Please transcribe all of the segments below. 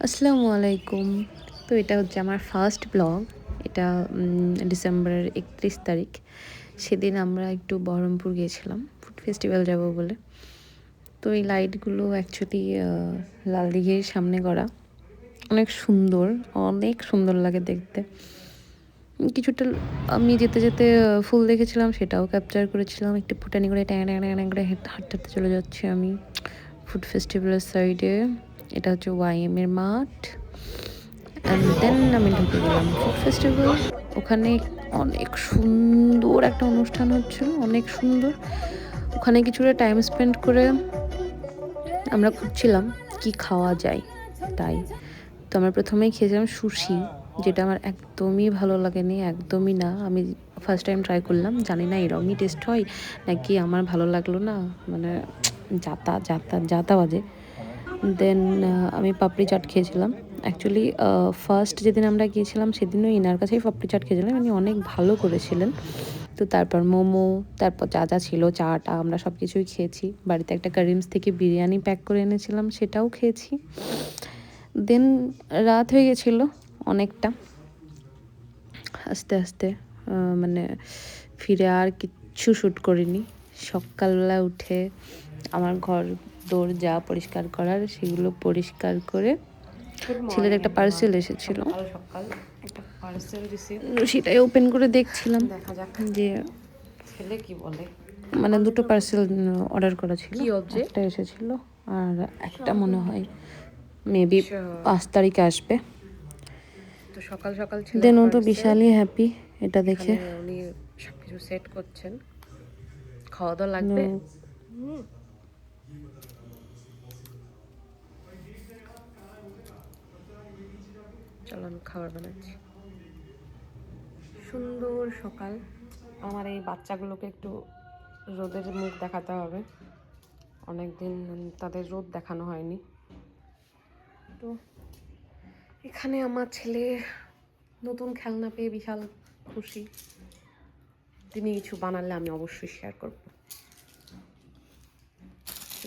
আসসালামু আলাইকুম। তো এটা হচ্ছে আমার ফার্স্ট ব্লগ। এটা ডিসেম্বরের ৩১ তারিখ। সেদিন আমরা একটু বহরমপুর গিয়েছিলাম ফুড ফেস্টিভ্যাল যাব বলে। তো এই লাইটগুলো অ্যাকচুয়ালি লাল দিঘির সামনে করা। অনেক সুন্দর, অনেক সুন্দর লাগে দেখতে। কিছুটা আমি যেতে যেতে ফুল দেখেছিলাম, সেটাও ক্যাপচার করেছিলাম। একটু ফুটানি করে ট্যাং ট্যাং ট্যাং ট্যাং করে হাঁটতে হাঁটতে চলে যাচ্ছি আমি ফুড ফেস্টিভ্যালের সাইডে। এটা হচ্ছে ওয়াইএম এর মাঠ। অ্যান্ড দেন আমি ঢুকে গেলাম ফুড ফেস্টিভ্যাল। ওখানে অনেক সুন্দর একটা অনুষ্ঠান হচ্ছিল, অনেক সুন্দর। ওখানে কিছুটা টাইম স্পেন্ড করে আমরা খুঁজছিলাম কি খাওয়া যায়। তাই তো আমরা প্রথমেই খেয়েছিলাম সুশি, যেটা আমার একদমই ভালো লাগেনি, একদমই না। আমি ফার্স্ট টাইম ট্রাই করলাম, জানি না এরকমই টেস্ট হয় নাকি আমার ভালো লাগলো না, মানে যাতা যাতা যাতা বাজে। দেন আমি পাপড়ি চাট খেয়েছিলাম। অ্যাকচুয়ালি ফার্স্ট যেদিন আমরা গিয়েছিলাম সেদিনও ইনার কাছেই পাপড়ি চাট খেয়েছিলাম, উনি অনেক ভালো করেছিলেন। তো তারপর মোমো, তারপর যা যা ছিল চাটা আমরা সব কিছুই খেয়েছি। বাড়িতে একটা কারিমস থেকে বিরিয়ানি প্যাক করে এনেছিলাম, সেটাও খেয়েছি। দেন রাত হয়ে গেছিলো অনেকটা। আস্তে আস্তে মানে ফিরে আর কিচ্ছু শ্যুট করিনি। সকালবেলা উঠে আমার ঘর দৌড় যা পরিষ্কার করার সেগুলো পরিষ্কার করে, ছেলের একটা পার্সেল এসেছিল, সকাল একটা পার্সেল রিসিভ, সেটাই ওপেন করে দেখছিলাম দেখা যাক যে ছেলে কি বলে। মানে দুটো পার্সেল অর্ডার করা ছিল, কি অবজেক্ট? একটা এসেছিল আর একটা মনে হয় মেবি 5 তারিখে আসবে। তো সকাল সকাল ছেলে দেন ও তো বিশালই হ্যাপি এটা দেখে। উনি সবকিছু সেট করছেন। খাওয়া দাওয়া লাগবে? চলো আমি খাবার বানাচ্ছি। সুন্দর সকাল। আমার এই বাচ্চাগুলোকে একটু রোদের মুখ দেখাতে হবে, অনেকদিন তাদের রোদ দেখানো হয়নি। তো এখানে আমার ছেলে নতুন খেলনা পেয়ে বিশাল খুশি। তিনি কিছু বানালে আমি অবশ্যই শেয়ার করব।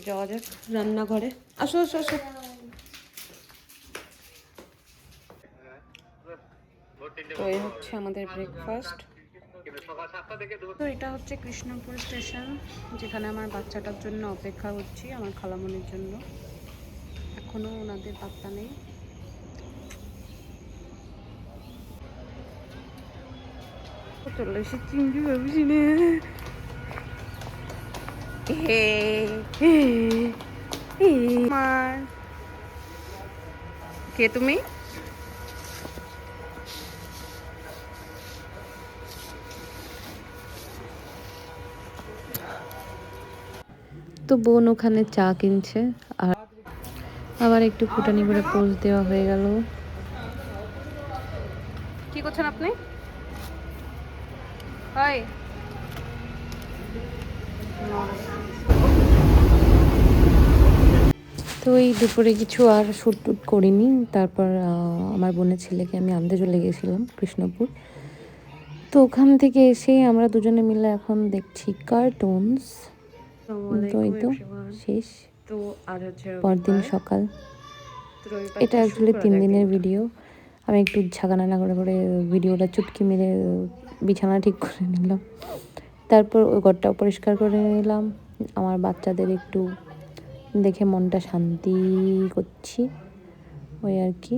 যাওয়া যাক রান্নাঘরে। আসো আসো আসো। তো এই হচ্ছে আমাদের ব্রেকফাস্ট। তো এটা হচ্ছে কৃষ্ণপুর স্টেশন, যেখানে আমার বাচ্চাটার জন্য অপেক্ষা করছি, আমার খালামণির জন্য। এখনো ওনাদের পাত্তা নেই। চলে এসে চিংড়ি ভাবছি না। আমার কে তুমি? তো বোন ওখানে চা কিনছে আর আবার একটু ফুটানি করে পোজ দেওয়া হয়ে গেল। কি করছেন আপনি? হাই। তো এই দুপুরে কিছু আর শ্যুট টুট করিনি। তারপর আমার বোনের ছেলেকে আমি আনতে চলে গেছিলাম কৃষ্ণপুর। তো ওখান থেকে এসে আমরা দুজনে মিলে এখন দেখছি কার্টুনস। তো এই তো শেষ, তো আজ হচ্ছে পরদিন রবিবার। সকাল। তো রবিবার এটা থেকে শুরু অ্যাকচুয়ালি করা 3 যাক দিনের দিনটা। ভিডিও। আমি একটু ঝাঁকানানা করে করে ভিডিওটা চুটকি মেরে বিছানা ঠিক করে নিলাম। তারপর ওই ঘরটাও পরিষ্কার করে নিলাম। আমার বাচ্চাদের একটু দেখে মনটা শান্তি করছি, ওই আর কি।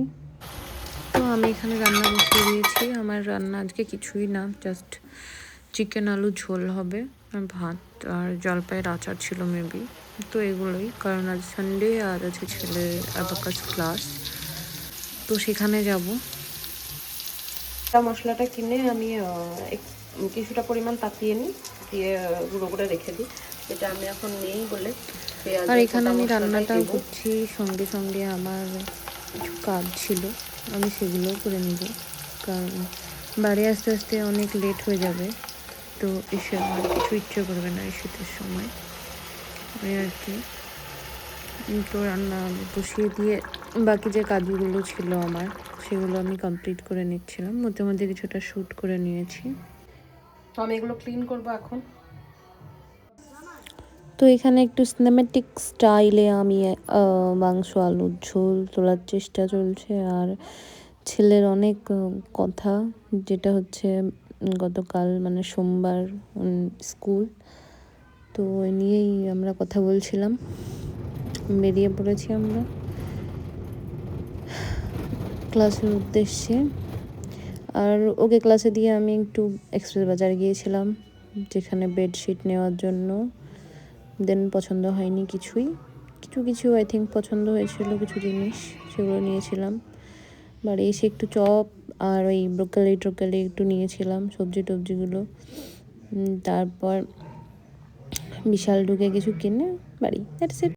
তো আমি এখানে রান্না বসিয়ে দিয়েছি। আমার রান্না আজকে কিছুই না, জাস্ট চিকেন আলু ঝোল হবে আর ভাত আর জলপাইয়ের আচার ছিল মেবি। তো এগুলোই, কারণ আজ সানডে আর আছে ছেলের অ্যাবাকাস ক্লাস, তো সেখানে যাব। মশলাটা কিনে আমি কিছুটা পরিমাণ তাতিয়ে নিই, দিয়ে গুঁড়ো করে রেখে দিই। এটা আমি এখন নেই বলে আর পেঁয়াজের এখানে গোটা আমি মশলাটাই রান্নাটাও দেবো। করছি, সঙ্গে সঙ্গে আমার কিছু কাজ ছিল, আমি সেগুলোও করে নিব, কারণ বাড়ি আস্তে আস্তে অনেক লেট হয়ে যাবে। তো এসে আমার কিছু ইচ্ছে করবে না এই শীতের সময়, ওই আর কি। তো রান্না বসিয়ে দিয়ে বাকি যে কাজগুলো ছিল আমার, সেগুলো আমি কমপ্লিট করে নিচ্ছিলাম। মধ্যে মধ্যে কিছুটা শ্যুট করে নিয়েছি। তো আমি এগুলো ক্লিন করবো এখন। তো এখানে একটু সিনেমেটিক স্টাইলে আমি মাংস আলুর ঝোল তোলার চেষ্টা চলছে। আর ছেলের অনেক কথা, যেটা হচ্ছে গতকাল মানে সোমবার স্কুল, তো ওই নিয়েই আমরা কথা বলছিলাম। বেরিয়ে পড়েছি আমরা ক্লাসের উদ্দেশ্যে। আর ওকে ক্লাসে দিয়ে আমি একটু এক্সপ্রেস বাজার গিয়েছিলাম, যেখানে বেডশিট নেওয়ার জন্য। দেন পছন্দ হয়নি কিছুই, কিছু কিছু আই থিঙ্ক পছন্দ হয়েছিল, কিছু জিনিস সেগুলো নিয়েছিলাম। বাড়ি এসে একটু চপ আর ওই ব্রোকলি একটু নিয়েছিলাম, সবজি টবজিগুলো। তারপর বিশাল ঢুকে কিছু কিনে বাড়ি, দ্যাটস ইট।